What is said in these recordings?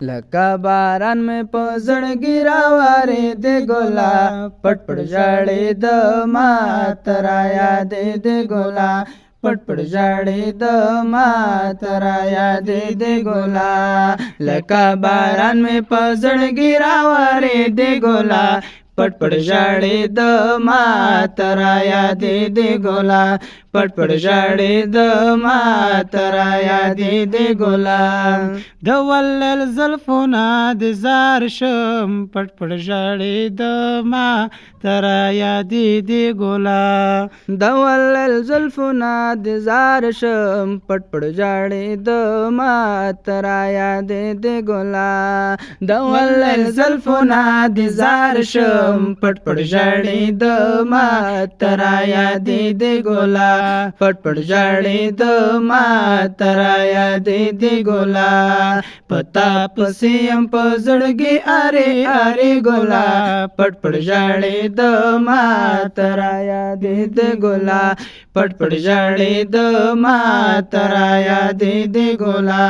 لکه باران مې په زړګي راورېدې ګله پټ پټ ژړېدمه ته رایادېدې ګله پټ پټ ژړېدمه ته رایادېدې ګله لکه باران مې په زړګي راورېدې ګله پټ پټ ژړېدمه ته رایادېدې ګله پټ پټ ژړېدمه ته رایادېدې ګله د ولل زلفونه د زار شم پټ پټ ژړېدمه ته رایادېدې ګله د ولل زلفونه د زار شم پټ پټ ژړېدمه ته رایادېدې ګله د ولل زلفونه د زار شم پټ پټ ژړېدمه ته رایادېدې ګله پټ پټ ژړېدمه ته رایادېدې ګله پتا پسې یم په زړګي ارې ارې ګله پټ پټ ژړېدمه ته رایادېدې ګله پټ پټ ژړېدمه ته رایادېدې ګله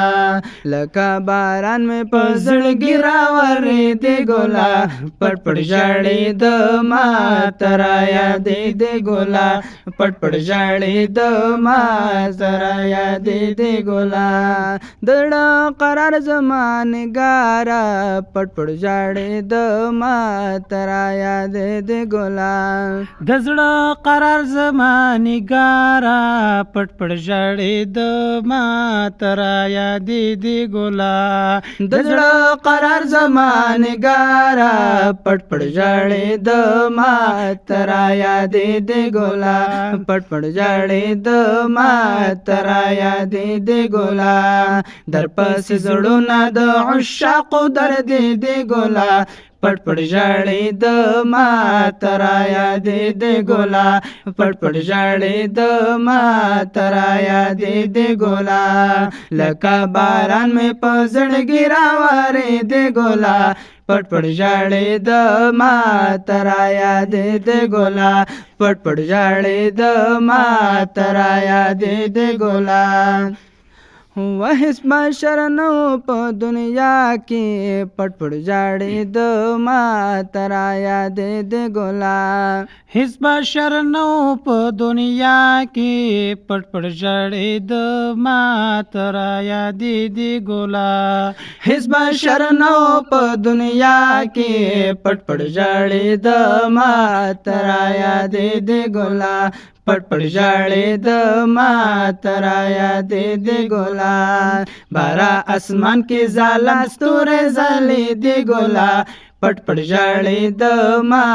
لکه باران مې په زړګي راورېدې ګله پټ پټ ژړېدمه ته رایادېدې ګله پټ پټ ژړېدمه ته رایادېدې ګله د زړه قرار زما نګاره پټ پټ ژړېدمه ته رایادېدې ګله د زړه قرار زما نګاره پټ پټ ژړېدمه ته رایادېدې ګله د زړه قرار زما نګاره پټ پټ ژړېدمه ته رایادېدې ګله پټ پټ ژړېدمه ته رایادېدې ګله در پسې زړونه د عشاقو دردېدې ګله پټ پټ ژړېدمه ته رایادېدې ګله پټ پټ ژړېدمه ته رایادېدې ګله لکه باران مې په زړګي راورېدې ګله پټ پټ ژړېدمه ته رایادېدې ګله پټ پټ ژړېدمه ته رایادېدې ګله وهیڅ بشر نو په دنیا کې پټ پټ ژړېدمه ته رایادېدې ګله هیڅ بشر نو په دنیا کې پټ پټ ژړېدمه ته رایادېدې ګله هیڅ بشر نو په دنیا کې پټ پټ ژړېدمه ته رایادېدې ګله پټ پټ ژړېدمه ته رایادېدې ګله بارا اسمان کې ځلا ستوري ځلېدې ګله پټ پټ ژړېدمه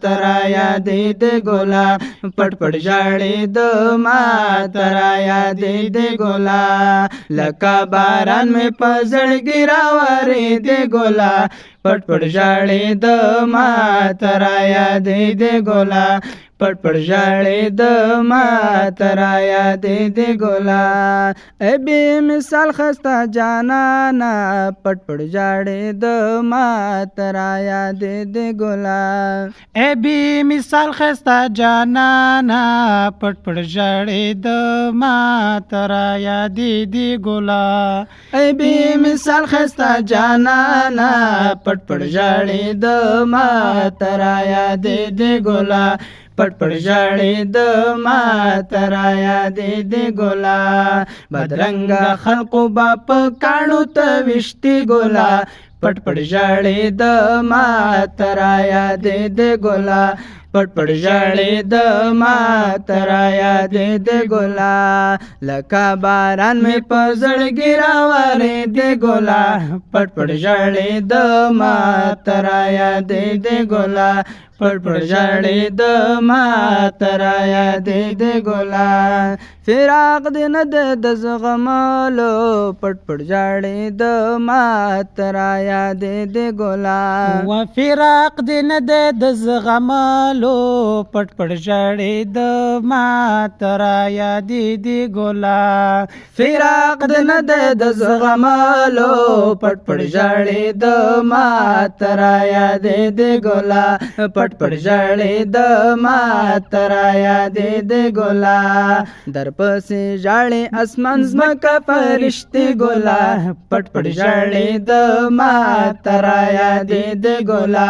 ته رایادېدې ګله پټ پټ ژړېدمه ته رایادېدې ګله لکه باران مې په زړګي راورېدې ګله پټ پټ ژړېدمه ته رایادېدې ګله پټ پټ ژړېدمه ته رایادېدې ګله ای بې مثال ښایسته جانانه پټ پټ ژړېدمه ته رایادېدې ګله ای بې مثال ښایسته جانانه پټ پټ ژړېدمه ته رایادېدې ګله ای بې مثال ښایسته جانانه پټ پټ ژړېدمه ته رایادېدې ګله پټ پټ ژړېدمه ته رایادېدې ګله بدرنګه خلقو به په کاڼو ته ویشتې ګله پټ پټ ژړېدمه ته رایادېدې ګله پټ پټ ژړېدمه ته رایادېدې ګله لکه باران مې په زړګي راورېدې ګله پټ پټ ژړېدمه ته رایادېدې ګله پټ پټ ژړېدمه ته رایادېدې ګله فراق دې نه دی د زغملو پټ پټ ژړېدمه ته رایادېدې ګله و فراق دې نه دی د زغملو مالو پټ پټ ژړې د ماترا یادې دی ګولا فراق د نه د زغمالو پټ پټ ژړې د ماترا یادې دی ګولا پټ پټ ژړې د ماترا یادې دی ګولا در پسې ژړې اسمان زمکه فرشتي ګولا پټ پټ ژړې د ماترا یادې دی ګولا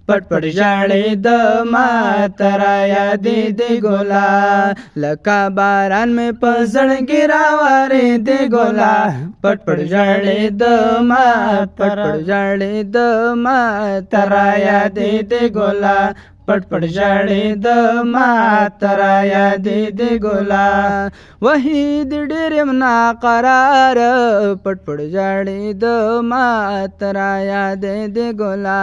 پټ پټ ژړې د ماترا یادې دی ګولا لکه باران مې په زړګي راوارې دی ګولا پټ پټ ژړې د ماترا ژړې د ماترا یادې دی ګولا پټ پټ ژړې د ماترا یادې دی ګولا وحید ډېر یم ناقرار پټ پټ ژړې د ماترا یادې دی ګولا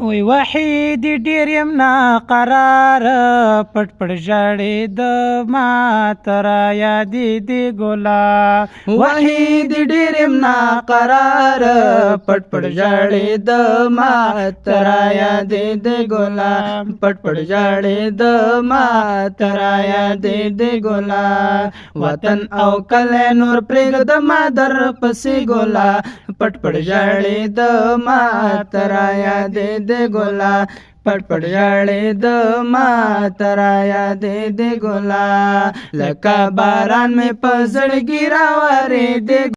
وی وحید ډېر یم ناقرار پټ پټ ژړې د ماترا یادې دی ګولا وحید ډېر یم ناقرار پټ پټ ژړې د ماترا یادې دی ګولا پټ پټ ژړې د ماترا یادې دی ګولا وطن او کلی نور پرېږدم در پسې ګولا پټ پټ ژړې د ماترا یادې دی ګولا پټ پټ ژړې د ماترا یادې دی ګولا لکه باران مې په زړګي راوارې دی